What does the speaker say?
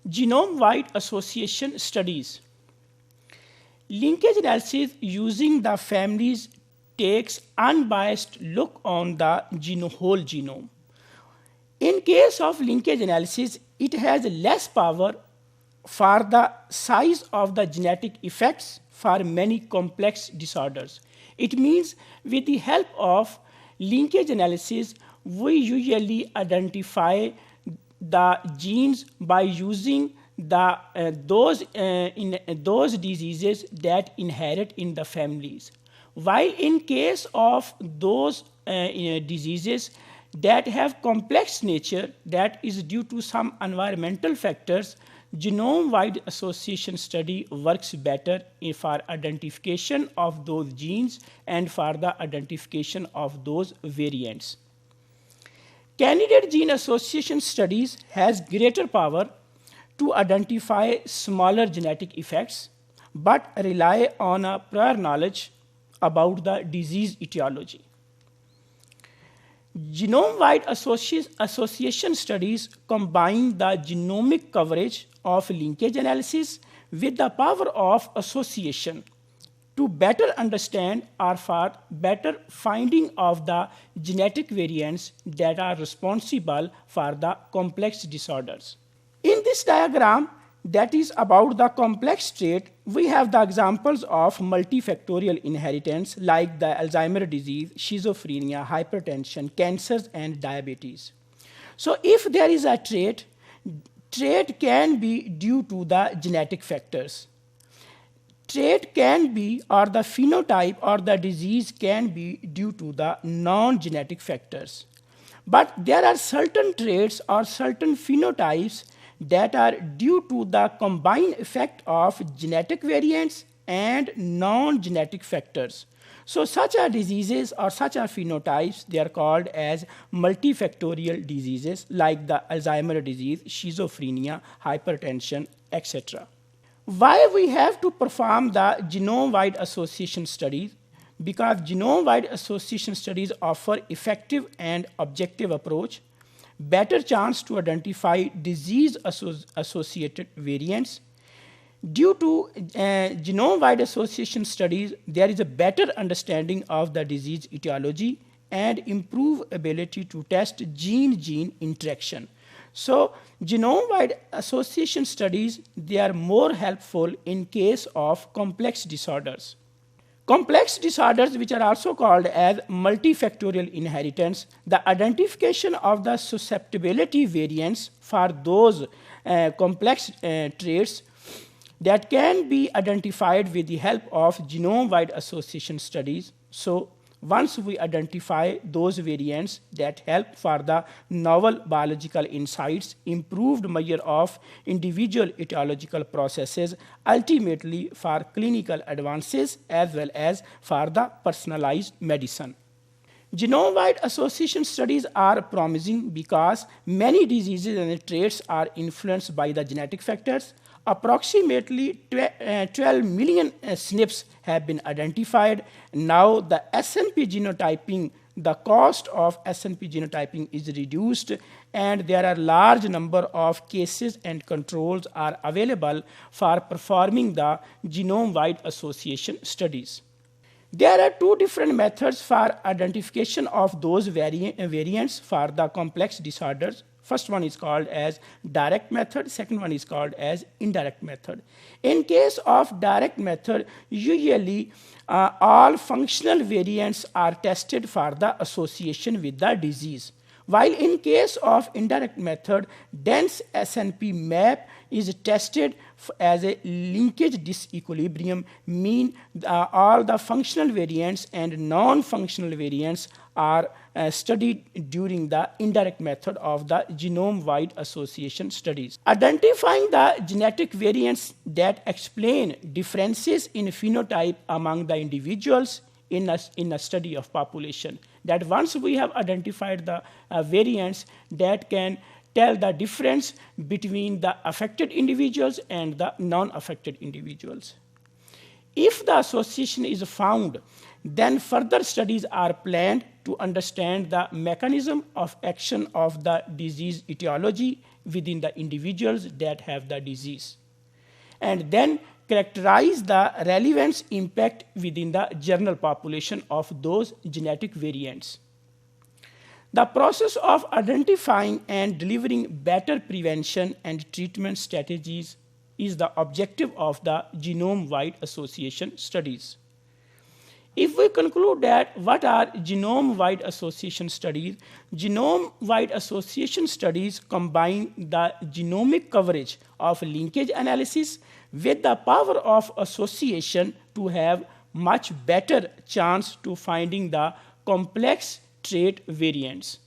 Genome-wide association studies. Linkage analysis using the families takes unbiased look on the whole genome. In case of linkage analysis, it has less power for the size of the genetic effects for many complex disorders. It means with the help of linkage analysis, we usually identify the genes by using those diseases that inherit in the families. While in case of those diseases that have complex nature that is due to some environmental factors, genome-wide association study works better for identification of those genes and for the identification of those variants. Candidate gene association studies has greater power to identify smaller genetic effects, but rely on a prior knowledge about the disease etiology. Genome-wide association studies combine the genomic coverage of linkage analysis with the power of association to better understand or for better finding of the genetic variants that are responsible for the complex disorders. In this diagram that is about the complex trait, we have the examples of multifactorial inheritance like the Alzheimer's disease, schizophrenia, hypertension, cancers, and diabetes. So if there is a trait can be due to the genetic factors. Trait can be, or the phenotype or the disease can be due to the non-genetic factors. But there are certain traits or certain phenotypes that are due to the combined effect of genetic variants and non-genetic factors. So such are diseases or such are phenotypes, they are called as multifactorial diseases like the Alzheimer's disease, schizophrenia, hypertension, etc. Why we have to perform the genome-wide association studies? Because genome-wide association studies offer effective and objective approach, better chance to identify disease-associated variants. Due to genome-wide association studies, there is a better understanding of the disease etiology and improved ability to test gene-gene interaction. So genome-wide association studies, they are more helpful in case of complex disorders. Complex disorders, which are also called as multifactorial inheritance, the identification of the susceptibility variants for those complex traits that can be identified with the help of genome-wide association studies. So once we identify those variants that help for the novel biological insights, improved measure of individual etiological processes, ultimately for clinical advances as well as for the personalized medicine. Genome-wide association studies are promising because many diseases and traits are influenced by the genetic factors. Approximately 12 million SNPs have been identified. Now the SNP genotyping, the cost of SNP genotyping is reduced, and there are large number of cases and controls are available for performing the genome-wide association studies. There are two different methods for identification of those variants for the complex disorders. First one is called as direct method, second one is called as indirect method. In case of direct method, usually all functional variants are tested for the association with the disease. While in case of indirect method, dense SNP map is tested as a linkage disequilibrium, mean all the functional variants and non-functional variants are studied during the indirect method of the genome-wide association studies. Identifying the genetic variants that explain differences in phenotype among the individuals in a study of population. That once we have identified the variants that can tell the difference between the affected individuals and the non-affected individuals. If the association is found, then further studies are planned to understand the mechanism of action of the disease etiology within the individuals that have the disease, and then characterize the relevance impact within the general population of those genetic variants. The process of identifying and delivering better prevention and treatment strategies is the objective of the genome-wide association studies. If we conclude that what are genome-wide association studies, genome-wide association studies combine the genomic coverage of linkage analysis with the power of association to have much better chance to finding the complex trait variants.